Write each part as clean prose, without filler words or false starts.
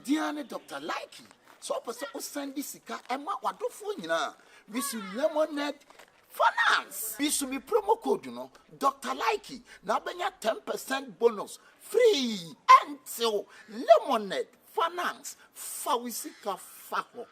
Diane Dr. Likee. So person o send this sika ema wadofo nyina. We should lemonade finance. We should be promo code, you know, Dr. Likee. Now benya 10% bonus free until lemonade finance. Fawisika fako.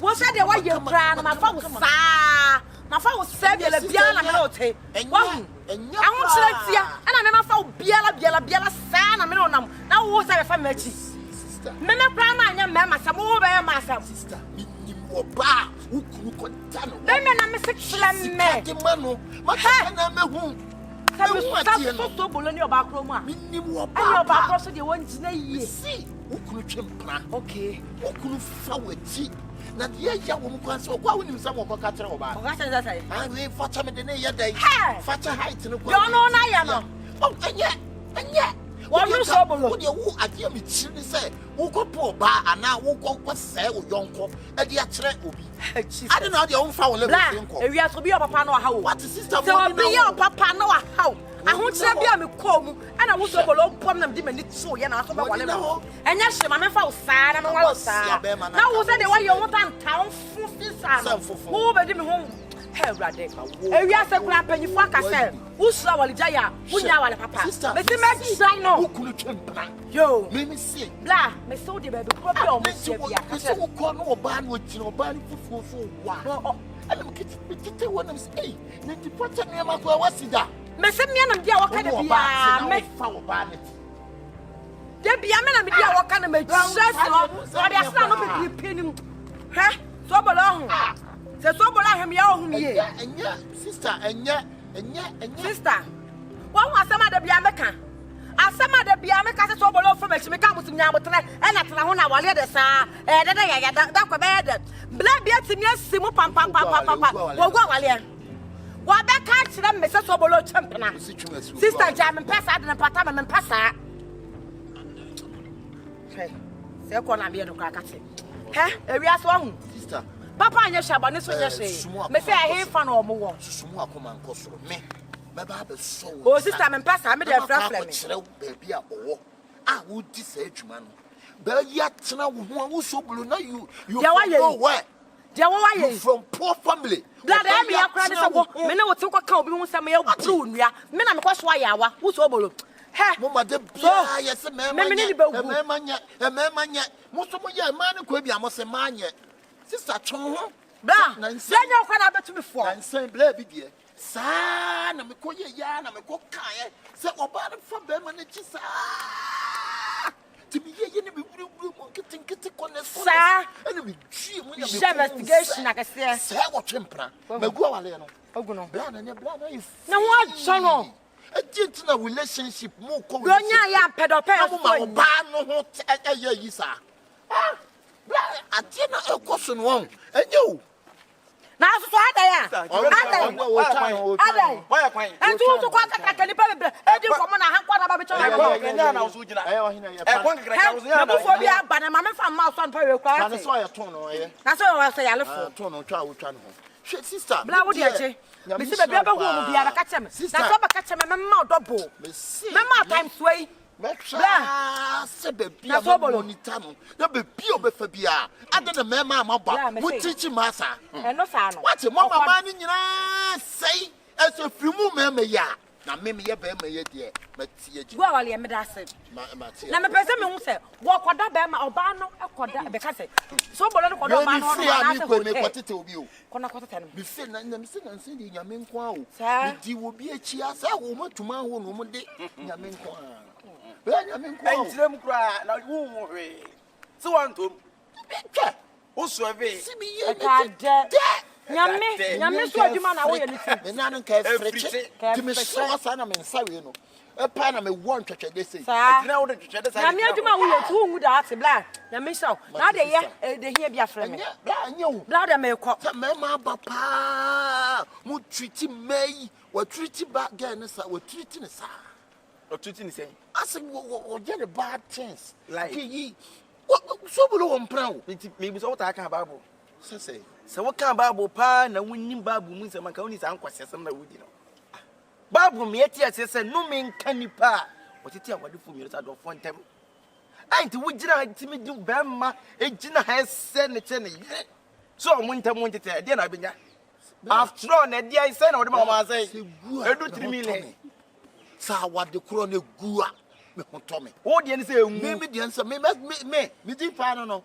What's that? Why you crying? My phone was my phone was 7 years old. I want to see, and I never found Biela, son. I mean, now what's that for me? Sister, Mama, Grandma, Mamma, some over myself, sister. Ba, who could tell me? I'm a 6 man. So below your back room. Your back also the one see. Who could chimpa? Okay. Who could forward tea? Not yet, young woman, so why would you some of a catcher about? I will fetch me the day. Fetch a height in the world. I am. Oh, and yet. What you saw, would you at you say, who could poor bar and now who could sell young cop at the attract will be. I don't know your own foul. We have to be a papa no how. What is sister? So be your papa no how. I won't say be a come and I will so long pom them demon so yana so whatever. And yes, my man found sad and all sad. Now was that the way you want town full who be me home. Hey, Radek. We are so crap and you fuck yourself. Who's our Jaya? Who's our papa? Mr. Maggie, I know. Who could yo, let me see. Blah, me so the baby. So call no ban with no ban for what? I don't get it when I'm saying. Let the put me about what's that? Messamian and dear, what kind of ban? There be a man and dear, what kind of make success or there's not pinning. Huh? So long. So him your and yeah, sister, and yeah, sister. What was some other Biamaka? As some other Biamaka so below from me come with me and at Lahona while the sa, and then I got that bed. Black beard to me, Simu Papa, well, go Alian. What back catch them, Mrs. Sobolo Champion? Sister Jam and pass out in a patam and pass out. Okay, so call I'm here to crack at it. Eh, we are swung, sister. Papa and your shabba, so yes, may say I hear fun or more. Summa come and cost me. My Bible so. Oh, sister, and pass, I made a friend. Baby, I would disage man. But yet, now who so blue now you know where? There from poor family. That I be a credit. Men will talk about being some male blue. Men, I'm quite why I was who's over. Ha, Mamma, yes, a man, a man, most of my man could be almost a man yet. Sister Chong, blah, and say no crab to before, and say, Blabby dear, son, I'm a coy yarn, I'm a cook, so about it from them and it's to be getting on the sir, and we investigation, like I said, say what temper, but go a little. Oh, no, blood and your blood. No one, son. A gentleman relationship more cold. Young pedophile, no, yes, sir. I did not a question wrong, and you. Now, I am. And you also quite a caliber. I do come on a hand about each other. But I'm a from Mouth on Perry. That's why I turn away. That's all I say. I left for no child. Sister, Blow, dear. Mr. Baba will be a catch him. Sister, catch him and mouth double. Mamma time sway. Baby, I'm only tunnel. No be pure Fabia. I don't know, Mamma, would teach you, Massa. And no fan. What's a Mamma man in your say? As a few moments, ya. Now, maybe your baby, dear. But well, I am a said. Now, the person who said, walk on that Bama or Bano, or because so political. What it will you. Be seen and them sing and sing in your main quo. You will be a chias, a woman to my own woman day in your main quo. And them cry now you won't worry. So on to also a see me, Yammy, so you man away anything. And I don't care if it's a son, I'm in Savino. a pan and a one church they say. Now the church is who that black. Now, Miss now they hear be a friend. Blood and make up. Mamma, papa, would treat him May, what treaty back again, as I would treat him, sir. Or treating say, I said, what get a bad chance. Like ye, what so below on proud. Maybe so I can babble. Say, so what can babble pan and winning babu means a macaroni uncle says some that we did. Babu me at yes, said no man can you pa. What it what do for me out of one time? I to which I timid do Bama, a Gina has said the so I went to tell then I've been after all, the dear son of the mamma say, I do 3 million. So what the crony gua. Tommy. Oh, the answer, maybe the answer me didn't find no.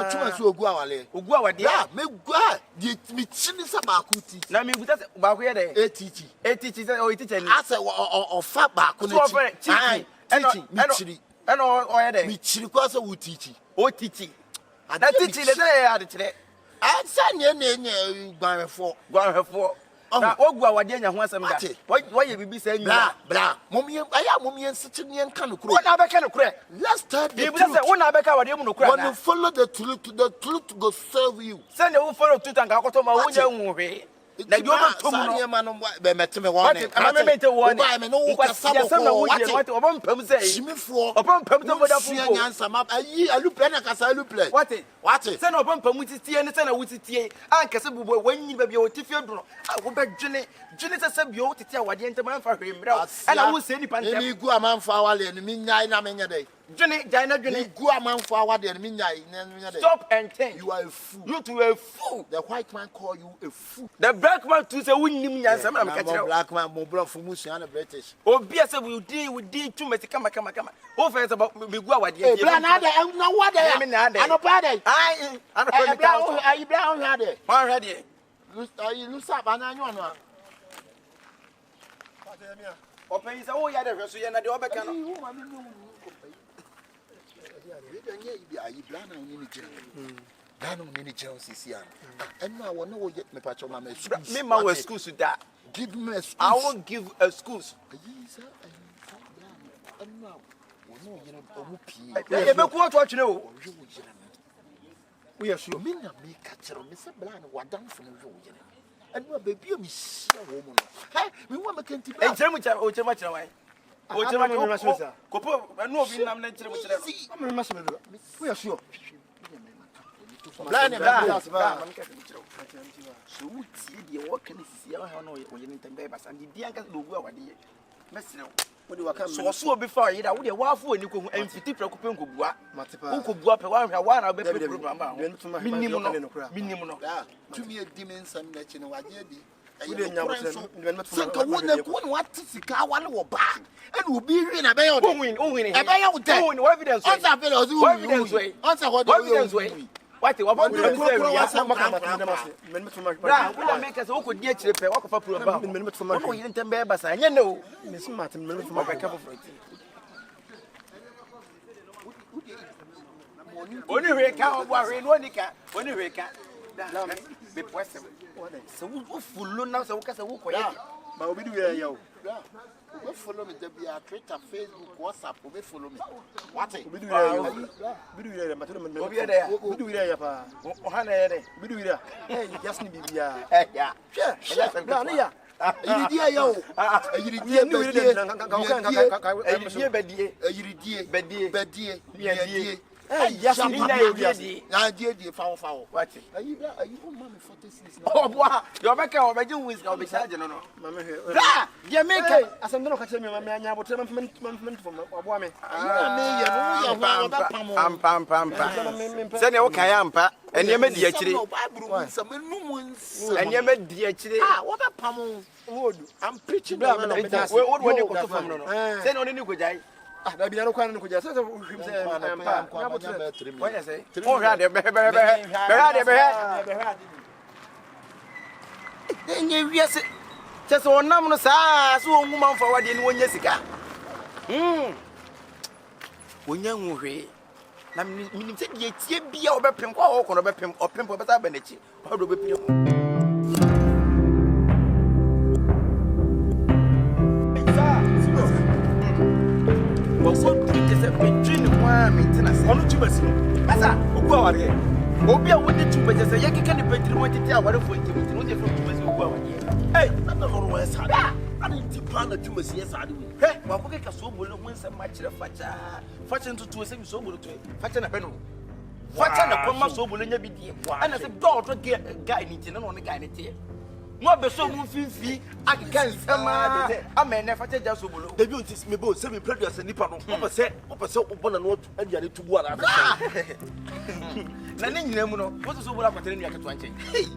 Too much to go away. Ugwa, dear, me gua, get me chinny sabakuti. Now, me with that about where they 80 or 80 I said, or fat back on the and all day. Me chiricasa would teach. Oh, teaching. And that teaching the day I had today. I send your name by 4. Ogwa wadenya ho asem da. Why you be saying blah. Mommy, I am mommy and such a young can of what na can cry. Let's start the truth. When I beka wade mu no cry. When you follow the truth go serve you. Send you follow truth and ka ma wonya hu hwe. Na you don't to no man be metime one. I me one. Buy me no kasamo what obon pam say. Shimifo. Obon pam to boda fu. Nyansa map ayi aluple na kasa aluple. What? Send obon pam titie ne send wutitie. An kase bubo wanyi ba bia otifie do no. Wo be dwene se bia otiti awade ntem an fa hwe mra. Ana wo se ni pantem. Eni gu amanfo awale ni minnyai na menya dai. Dwene jai na dwene. Gu amanfo awade ni minnyai na menya dai. Stop and think. You are a fool. You to a fool. The white man call you a fool. The black man too say wunnim nyansa na me ka kire. Black man mo bro for musu and British. Obi say we dey too much kama. O first about me gu awade. Bla na dey na wa dey. Anopa dey. Ai anopa dey. Ayi bla on here dey. One ready. Lusa bananyo ano. Open say oh ya dey hweso ye na dey obeka no. Ayi bla na oni ni jira. Bla na oni ni jira sisi an. Enu a wona wo me pa choma me school. Me ma we school to that. Give me a school. I won't give a schools. Ayi sir. Enu a wona yina omu pii. E be ku oto atwene o. We are sure me na me ka kire me se bla na wadamfo no wo yina. Enu a baby o mi sia wo mu no. Hey, me wa makenti bla. E kire mu kire o kire ma kire wan. O kire ma kire. Kopo enu obi nam na kire mu kire. Me ma se me do. We are sure. Bla bla. So wuti de wo kan sisi ya ha no o ye ntembe basa ndi dia nka do gu awade ye. Mesere wo. Wo de waka so so obi fa ye da wo de wafo ani ko hu amfiti preko nkobua. Nkobua pe wa hwa wa na be pe program ba. Minnim no. Tumi edi me nsam na chi no wage edi. Wude nya mo sanka wona ko no watisika wale wo ba. Ene obi hwe na be ye o de. Ohun e be ye wo de. Ohun what evidence? Onsa fe lo zu. Evidence way. Onsa what evidence way. What we want to say we are some bra we make us o ko die kire pe wa ko fa pro ba o yin tembe ba sa nya no me so matem me for my cup of fruit oni hwe ka obo hwe no ni ka oni hwe ka be poese so wo fulo na so wo ka se wo ko ya ba obi du ya yo we follow me there be Twitter, Facebook, WhatsApp, we follow me. What? Bidu ira ma tele me. Obi there. Bidu ira ya pa. O ha na ere. Bidu ira. Eh, just ni bibia. Ya. Sure. Bra na ya. Yiri yo. Yiri die ni ira bedie. Yiri die. Bedie. Die. Eh, just ni die. Na die fa. What? Ayi o ma me 46 na. Oh boy. Your make o be jin wins ka o be charge no no. Ma me he. Bra. Dia make asem no ka kire me ma me anya botre ma fo obo me. Ayi me ye no ya ho oba pam. Say ne wo kan ya ampa. Ene me di akire. Ene me di akire. Ah, what a pam. I'm preaching. We what ko to fam no no. Say no ni ko jai. Ah, da bia no kwan no ko ja. Say him say ampa. Ya botre. What you say? Oh, hwa de be. Enye wiase. Chese onam no saa so onwuma mfa wade ni wonya sika. Wonya nwuhwe. Na minim se die tie bia obepem kwa wo kono obepem opem obeta ba nachi. Odo obepem. na maintenance. Ono tumasi no. Masa, Ogu aware. obi a wodi tumasi say ye keke ne petri mo tete aware fo nti no je from tumasi ogu aware. Hey, na no ro esa. Ani ti pa na tumasi esa ade. He, wa ko keka so bolo ho nsem ma kire facha. Facha ntutu se mi so bolo to. Facha na beno. Facha na koma so bolo nya bidie. Ana se do to guy ni ti na no ne guy ne te. Mo be so mu fifi akeka nsema amen na facha ja so bolo. Debi on tis me bo se me produce nipa no. Opa se obona no aduane tubu ara. Na ne nyina mu no, wo so bolo akwatere ni aketo anchen. Hey.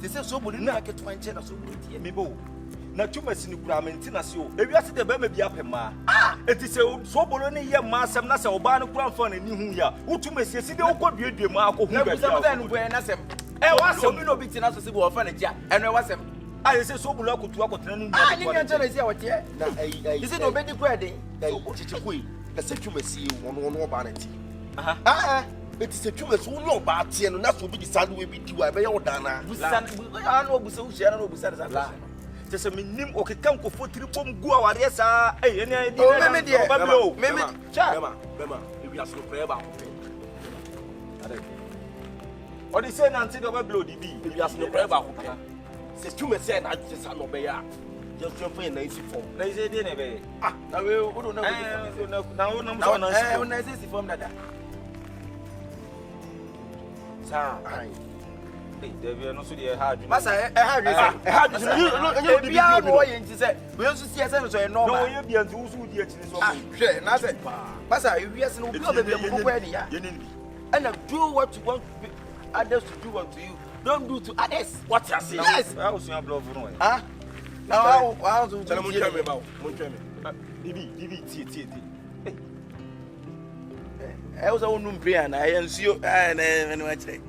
Se so bolo ni aketo anchen na so bolo tie. Me bo. Na tumasi ni kura maintenance o. Ewiase de ba ma bi apema. Enti se so bolo ni ye ma asem na se oba ne kura mfa na ni hu ya. Utumasi esi de ukɔduedue ma akɔ hu Na ba. busa mo da no boy na sem. Wasem mi no bi tina so se bo ofa na gia. Eno wasem. Aye se so bolo akotu akɔtena ni. Ni nyan tell say what here. Na ai. You say no be di kwa dey. Chichikui. Na se tumasi wono oba na ti. Eti se tumasi wo no oba tie no na so bi di sadu we bi di wa be ye wodana. Busa no busa wo share no busa sa. Tese minim okekan ko fotiri bom gu aware sa ene di na me de bablo me cha bema ebi aso prayer ba ko ade odi say nanti do bablo di bi ebi aso prayer ba ko se tume say na je sa no be ya just jump in na isi form na isi de ne be na we o do na na isi form dada sa ai Devi no so dey hard. Masa hard no bia no ye nti say we so see say no so normal. No ye bia nti wo so di akini so. Hwe na say masa we yes no obi obi ko dey ya. And do what you want others to do unto you. Don't do to others. What you say? Yes. I was your blood no. Now how to tell me about. Bibi tie. I was on prayer na I nsuo na no akire.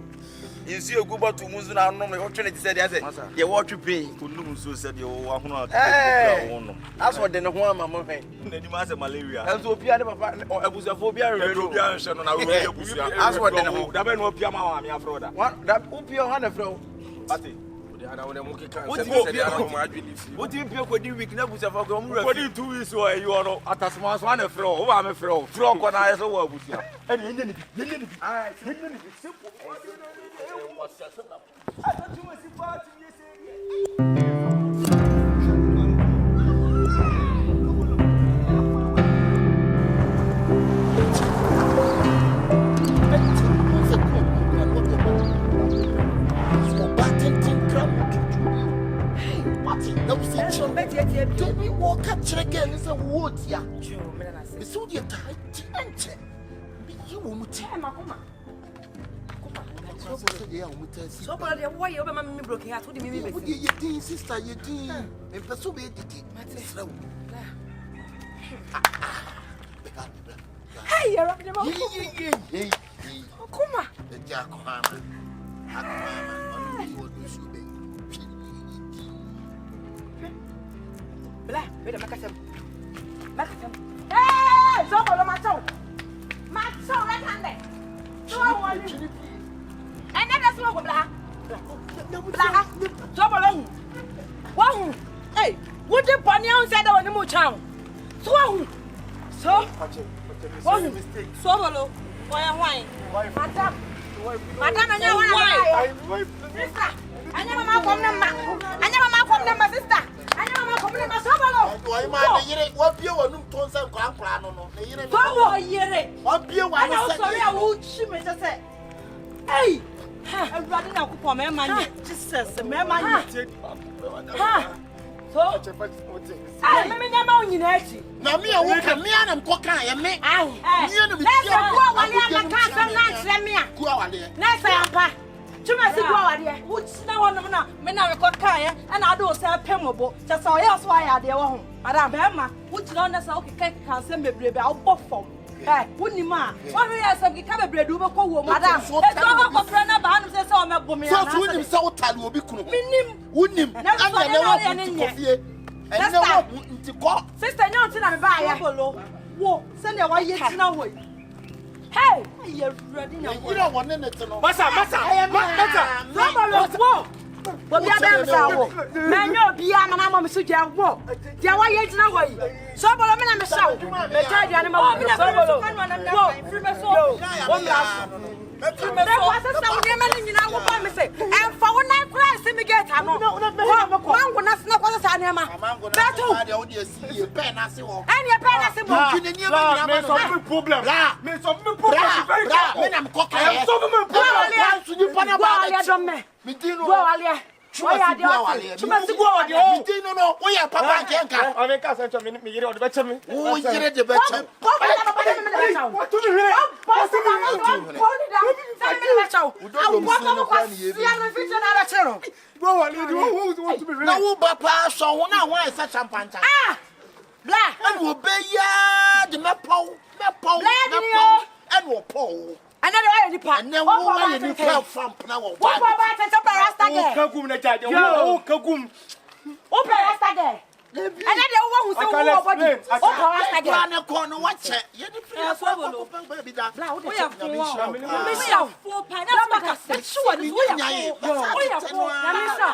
Insi ogubo to muzu na no me hotwe ne said say ye watch pay kunum so said ye wo ahono atu as for the no ho ama mo hwe na di ma say malaria enso opia de papa abusafo bia redo bia nhwe no na wo ye busia as for the no da be no opia ma wa me afro da da opia ho na fro ate ode ada wona mo keka say say ara mo adweli fi odi opia ko di week na abusafo ko mo ko di 2 weeks o e yo no atasoma so na fro wo ba me fro ko na ye so wo abusia e ni nye ni ah nye ni simple Don't we walk up to again? It's a wood, yeah. It's all your time. You won't tell my mama. So but the way over me broken heart with me you sister you did and pursue it. Hey, you're up there. Come on. The Jack Blah, better make them. Hey, so follow my toe. My toe right hand there. So I want you. And then that's what blah. Blah. So follow. Wow. Hey, what the bunny on said on the mochown. So so follow. Why? Madam, I know why. Sister, I never come number sister. I never come number so why man, what you want to turn some crown no. What you want to sorry, I will shoot me to say. Hey, I'm running out for my man. Jesus, my man. So, I never know you know. Now, me, I walk a man and cock. I am me. Chuma si go ade which na wono na me na me kokae and I do say pemobo just so yes why ade wo ho madam bema which na na say okay kan say mebrebe a wo fom eh woni ma wo hwe ya say ka mebrebe du be ko wo madam e so ko fra na ba no say o mebo me na so woni say wo tale obi kunu minim wonim and na wo kofie and na wo ntiko sister nyon ti na me ba ya wo se ne wa ye ti na wo. Hey, you're ready now. You don't want it to know. Masa. Somebody, whoa. Obi abem sawo. Menyo obi amana mo so gya wo. Dia wa ye gina ho yi. So bolo me na me sawo. Me ta dia ne ma wo. So bolo. Wo, free me so. Wo mra. Me kwa se sa wo ne me nyina wo ba me se. Emfa wo na kra se me get ano. Mango na se na kwa sa ne ma. Beto. Any pen na se wo. Me some problem. Me some problem. Me na me koka. I some problem. So you pana ba. Me dino. Go alia. Oya dia. Chuma si go adia. Me dino no. Oya papa kenka. I make us enter me yire o de beche me. O yire de beche. What do you hear? Go on, you want to be ready. Na wo papa so ho na ho esa champagne. Ah! Bla. And wo be ya de mepo. And wo po. Another way you pa. And then wo you need from na wo. What about the rasta girl? Kagum na jaje. O kagum. Open rasta girl. Another one who say wo body. Open rasta girl. Plan ko no watch. You need to follow. Baby da. Bla, wo dey for? Me ya for pa. Na make us sure this wo ya for. Wo ya for. Na me sa.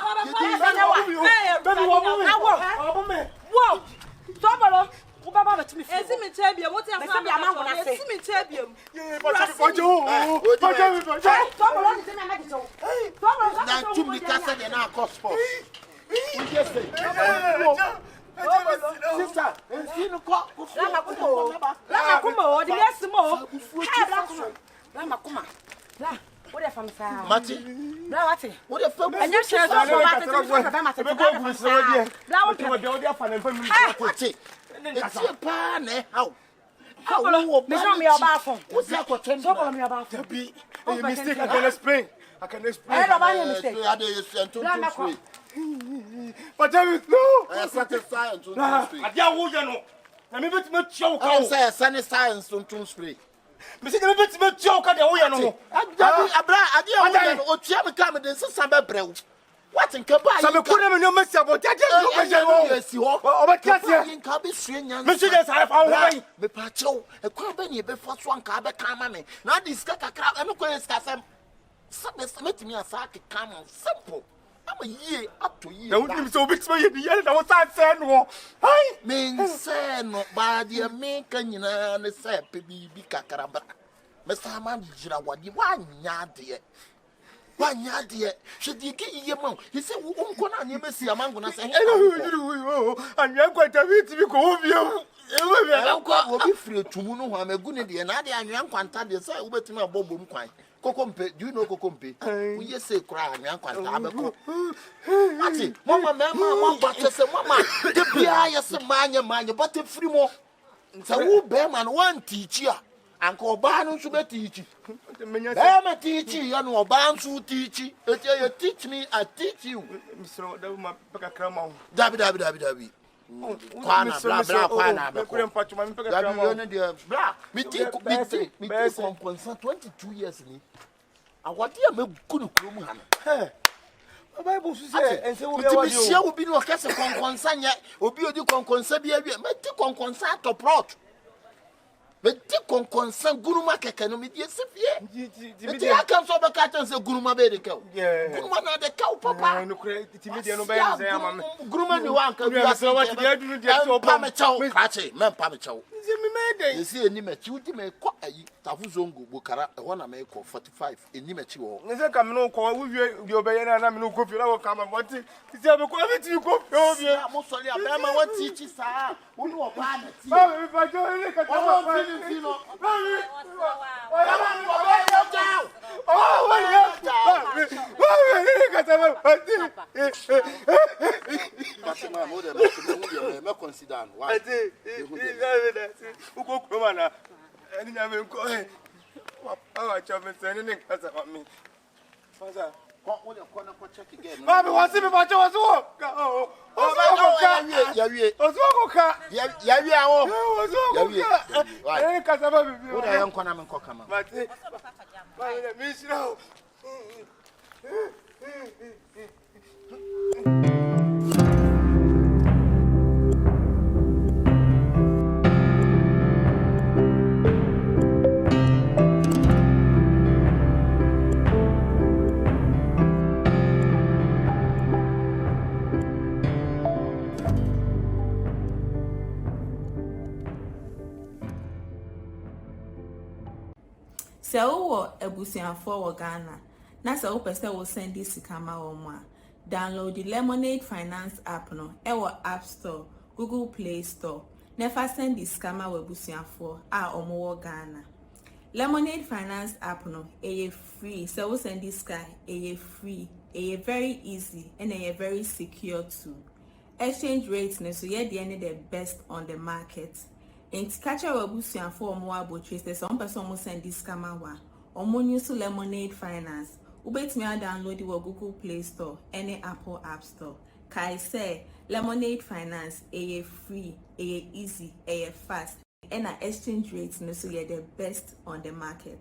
Wo. So bolo. Wo baba ba timi. Esi mi chebia, mo ti afa bia mango na se. Esi mi chebia. Na tumi kasa de na cospo. We just say. Sister, ensino ko. La kuma, the yes mo. La makuma. La, what if I'm saying? Mati. La what? What if I'm And you share so about Mati. It's a pan, eh? How? Me show me your bathroom. What's that for 10? So follow me your bathroom. Be a mistake. I can explain. I can explain. I don't mind mistake. But there is no. I satisfy and to I don't want to know. I mean, but show. I say a sunny science to spray. Missy, but joke at the way I know. I didn't want to come and this is some brew. What in Kabay? Some put them in your mess about that. Oh, can't you? Kabi Swing, Monsieur, I have our way. The pacho, a company before one carbe come. Now this caca crab and no question. Submit me a sack come simple. I'm a year up to you. Don't so big for you. I was saying, I mean, say no, by the American, you know, and say, baby, cacaraba. Mr. Manager, what you want, dear. One yard, dear. Should you get your mouth? He said, won't go on, you may see a man going to say, and you're quite a bit to go over you. I'll be free to know I'm a good idea, and I am young quantity, say, over to my boom quite. Cocompe, do you know Cocompe? We just say cry, young quantity. Mati, Mamma, but just a mamma, the Pia, some man, but a free more. So, who bearman one teacher? Uncle Barnum should be teaching. I'm a teacher, you know, Barnes who teach you. If you teach me, I teach you. Mr. Cramo. Dabby. Quana, blah, blah, me take Konkonsa 22 years. And what do you make good woman? The Bible says, and so will be no case of Konkonsa yet, will be a Konkonsa, be a Konkonsa to prot. But take Konkonsa, Guruma Canomi, yes, if you come so the cat and say Guruma Bedico. Yeah, Guruma the cow, Papa, no create Guruma, you want to be so much. Pamacho, Pache, man, Pamacho. You see a Nimet, you may call a Tafuzongo, Bukara, one America 45 in Nimetu. Is a Camino call with your Bayana and I'm no coffee. I will come and what is the quality you go? Most of them, what teaches are who know about it. sɛ wowɔ abusuafoɔ wɔ Ghana na sɛ wopɛ sɛ wo send this kama wɔ mo a download the Lemonade Finance app no ɛwɔ App Store, Google Play Store. Never send this kama wɔ abusuafoɔ a ɔmo wɔ Ghana. Lemonade Finance app no free. So wo send this guy free. Very easy and very secure too. Exchange rates no so the best on the market. And catch our abusuafoɔ ɔmo abo trace the some person ɔmo send this kama wa. Ɔmo use Lemonade Finance. Ubetumi download it wɔ Google Play Store, any Apple App Store. Kai say Lemonade Finance free, easy, fast, and our exchange rates no so the best on the market.